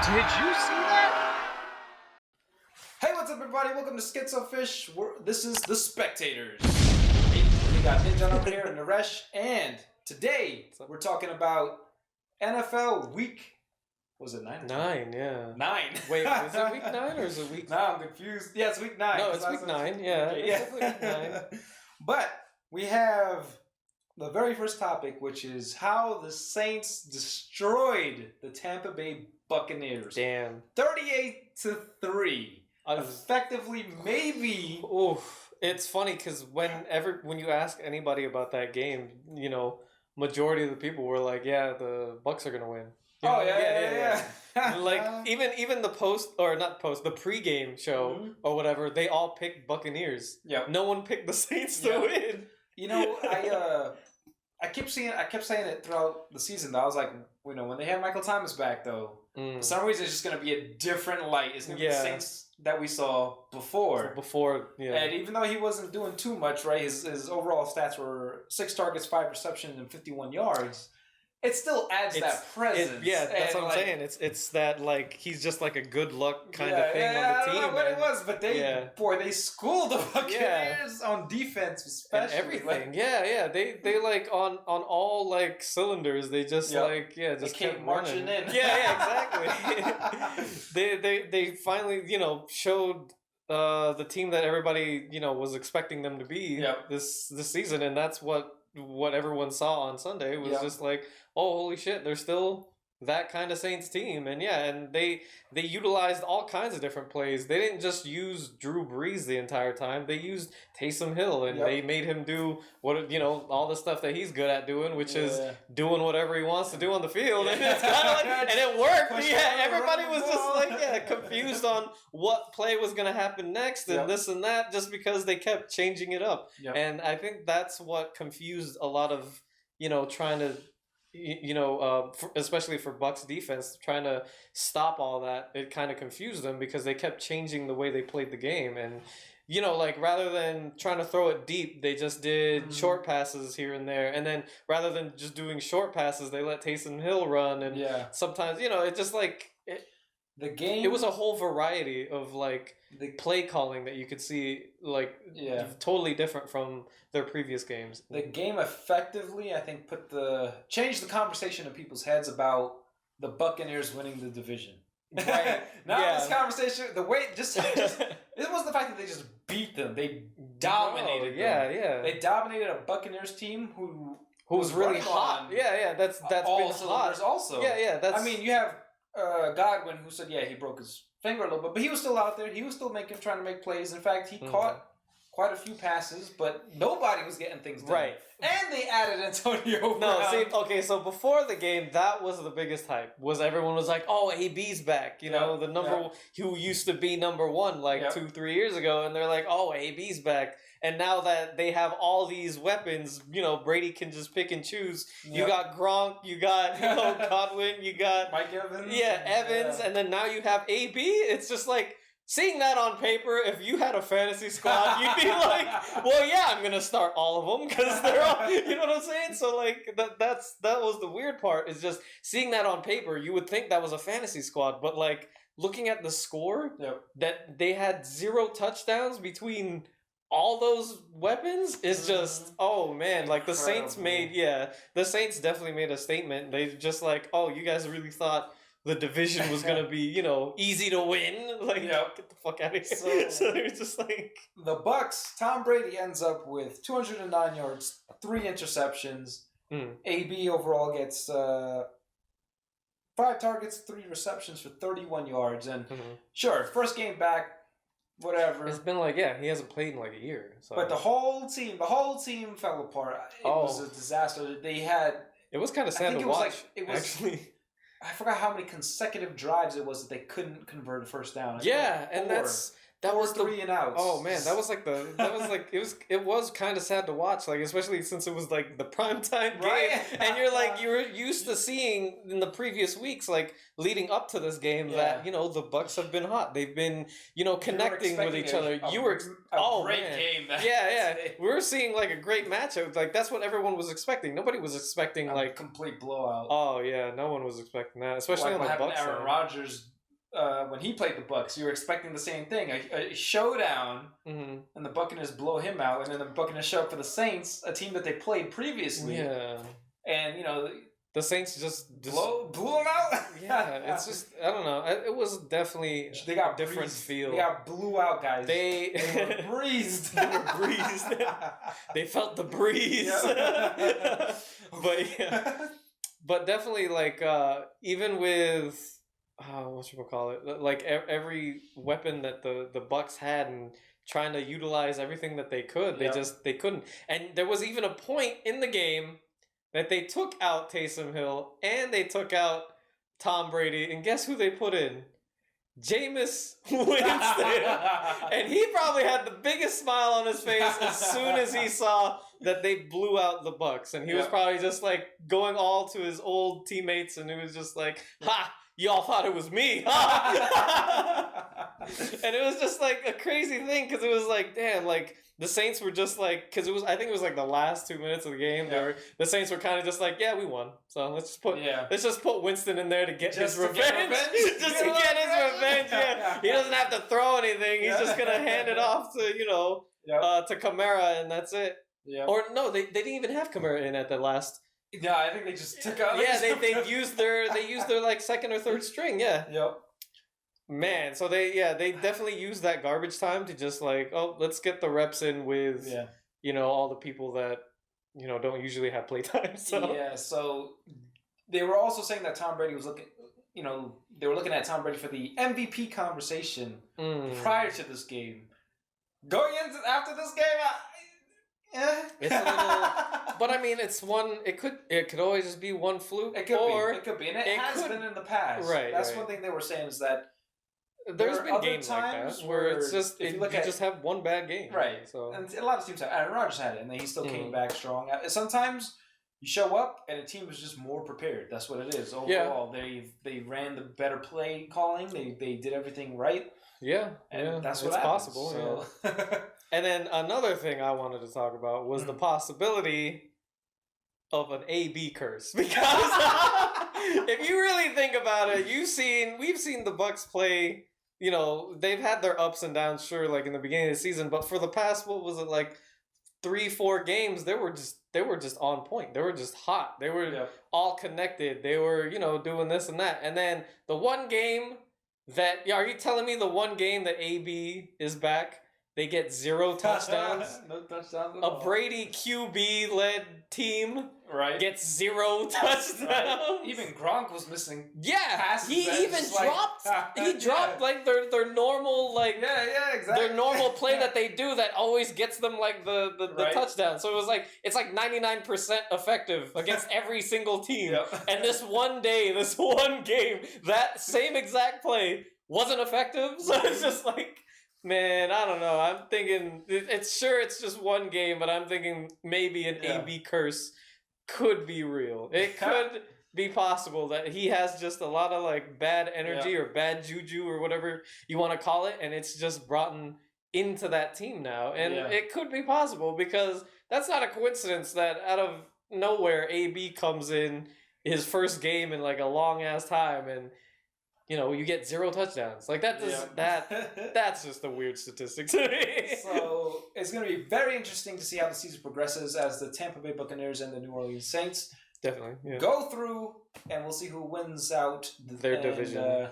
Did you see that? Hey, what's up, everybody? Welcome to SKITZOpHISH. This is the Spectators. We got Ninja over here and Naresh, and today we're talking about NFL Week. Was it 9? 9, yeah. 9. Wait, is it week 9 or is it week? No, I'm confused. Yeah, it's week 9. No, it's week 9. Yeah, okay, it's definitely week 9. But we have the very first topic, which is how the Saints destroyed the Tampa Bay Buccaneers. Damn. 38-3. Effectively, maybe. Oof. It's funny because when you ask anybody about that game, you know, majority of the people were like, "Yeah, the Bucs are gonna win." You know? Yeah. Like even the the pregame show or whatever, they all picked Buccaneers. Yeah. No one picked the Saints to win. You know, I kept saying it throughout the season. Though. I was like, you know, when they have Michael Thomas back, though, for some reason it's just gonna be a different light. It's gonna be the Saints that we saw before. And even though he wasn't doing too much, right? His overall stats were 6 targets, 5 receptions, and 51 yards. It still adds that presence. That's what I'm saying. It's that, like, he's just like a good luck kind of thing on the team. I don't know what it was, but they schooled the Buccaneers on defense, especially. And everything. They like on all like cylinders. They just just kept marching in. Exactly. they finally, you know, showed the team that everybody, you know, was expecting them to be this season, and that's what everyone saw on Sunday was just like, oh, holy shit, they're still that kind of Saints team. And they utilized all kinds of different plays. They didn't just use Drew Brees the entire time. They used Taysom Hill, and they made him do what, you know, all the stuff that he's good at doing, which is doing whatever he wants to do on the field. And it's kind of like, and it worked. Everybody was just like, confused on what play was going to happen next and this and that, just because they kept changing it up. And I think that's what confused a lot of, you know, trying to, you know, especially for Bucs defense, trying to stop all that. It kind of confused them because they kept changing the way they played the game. And, you know, like, rather than trying to throw it deep, they just did short passes here and there. And then rather than just doing short passes, they let Taysom Hill run. And sometimes, you know, it just like... The game... It was a whole variety of, like, the play calling that you could see, like, totally different from their previous games. The game effectively, I think, changed the conversation in people's heads about the Buccaneers winning the division. Right. This conversation, the way, it wasn't the fact that they just beat them. They dominated them. They dominated a Buccaneers team who was really hot. That's all been cylinders hot. Also. That's... I mean, you have... Godwin, who said, he broke his finger a little bit, but he was still out there. He was still trying to make plays. In fact, he caught quite a few passes, but nobody was getting things done. Right. And they added Antonio Brown. So before the game, that was the biggest hype. Everyone was like, oh, AB's back. You know, the number who used to be number 1 like 2-3 years ago, and they're like, oh, AB's back. And now that they have all these weapons, you know, Brady can just pick and choose. You got Gronk, you got Godwin, you got Mike Evans. Evans, and then now you have AB. It's just like, seeing that on paper, if you had a fantasy squad, you'd be like, well, I'm going to start all of them because they're all, you know what I'm saying? So, like, that was the weird part, is just seeing that on paper. You would think that was a fantasy squad, but, like, looking at the score, that they had 0 touchdowns between all those weapons is just, oh man, like, the Saints definitely made a statement. They just like, oh, you guys really thought the division was going to be, you know, easy to win? Like, get the fuck out of here. So they were just like... The Bucs, Tom Brady ends up with 209 yards, 3 interceptions. AB overall gets 5 targets, 3 receptions for 31 yards. And sure, first game back, whatever. It's been like, he hasn't played in like a year. So. But the whole team fell apart. It was a disaster. They had... It was kind of sad to watch, actually. I forgot how many consecutive drives it was that they couldn't convert a first down. That was 3 and outs. Oh man, it was kind of sad to watch, like, especially since it was like the primetime game, and you're like, you were used to seeing in the previous weeks, like, leading up to this game, that, you know, the Bucs have been hot. They've been, you know, connecting with each other. A great game. We were seeing like a great matchup. Like, that's what everyone was expecting. Nobody was expecting like complete blowout. Oh yeah, no one was expecting that, especially on the Bucs side. Aaron Rodgers when he played the Bucs, you were expecting the same thing, a showdown, and the Buccaneers blow him out, and then the Buccaneers show up for the Saints, a team that they played previously. Yeah. And, the Saints just blew them out. Yeah, it's just, I don't know. It was definitely they got a different feel. They got blew out, guys. They were breezed. They were breezed. They felt the breeze. Yeah. But definitely, like, even with whatchamacallit, like every weapon that the Bucs had and trying to utilize everything that they could, they couldn't. And there was even a point in the game that they took out Taysom Hill and they took out Tom Brady, and guess who they put in? Jameis Winston. And he probably had the biggest smile on his face as soon as he saw that they blew out the Bucs. And he was probably just like going all to his old teammates, and he was just like, ha! Y'all thought it was me. And it was just like a crazy thing, because it was like, damn, like the Saints were just like, because I think it was like the last 2 minutes of the game. The Saints were kind of just like, yeah, we won. So let's just put Winston in there to get his revenge. Just to get his revenge. Yeah. He doesn't have to throw anything. He's just gonna hand it off to to Kamara, and that's it. Yeah. Or no, they didn't even have Kamara in at the last. Yeah, I think they just took out. Yeah, they used their like second or third string. Yeah. Yep. Man, so they definitely used that garbage time to just like, oh, let's get the reps in with all the people that don't usually have playtime. So so they were also saying that Tom Brady was looking. They were looking at Tom Brady for the MVP conversation prior to this game. Going into after this game. It's a little, but I mean, it's one. It could always just be one fluke. It could be, and it has been in the past. Right. That's one thing they were saying, is that there's been games like that where it's just you just have one bad game. Right. So and a lot of teams have. Aaron Rodgers had it, and then he still came back strong. Sometimes you show up and a team is just more prepared. That's what it is. Overall, they ran the better play calling. They did everything right. Yeah, and that's what it's happens, possible. So. Yeah. And then another thing I wanted to talk about was the possibility of an AB curse, because if you really think about it, we've seen the Bucs play. They've had their ups and downs, sure, like in the beginning of the season, but for the past, what was it, like 3-4 games, they were just on point. They were just hot. They were all connected. They were doing this and that, and then the one game that are you telling me the one game that AB is back? They get 0 touchdowns. No touchdowns at all. A Brady QB-led team gets 0 touchdowns. Right. Even Gronk was missing. Yeah, passes he even dropped. He dropped like their normal exactly. their normal play that they do that always gets them like the touchdown. So it was like it's like 99% effective against every single team. And this one game, that same exact play wasn't effective. So it's just like. Man, I don't know. I'm thinking it's just one game, but I'm thinking maybe an AB curse could be real. It could be possible that he has just a lot of like bad energy or bad juju or whatever you want to call it, and it's just brought into that team now. And it could be possible, because that's not a coincidence that out of nowhere AB comes in his first game in like a long ass time, and you get 0 touchdowns. Like that's just a weird statistic to me. So it's going to be very interesting to see how the season progresses as the Tampa Bay Buccaneers and the New Orleans Saints definitely go through, and we'll see who wins out their division.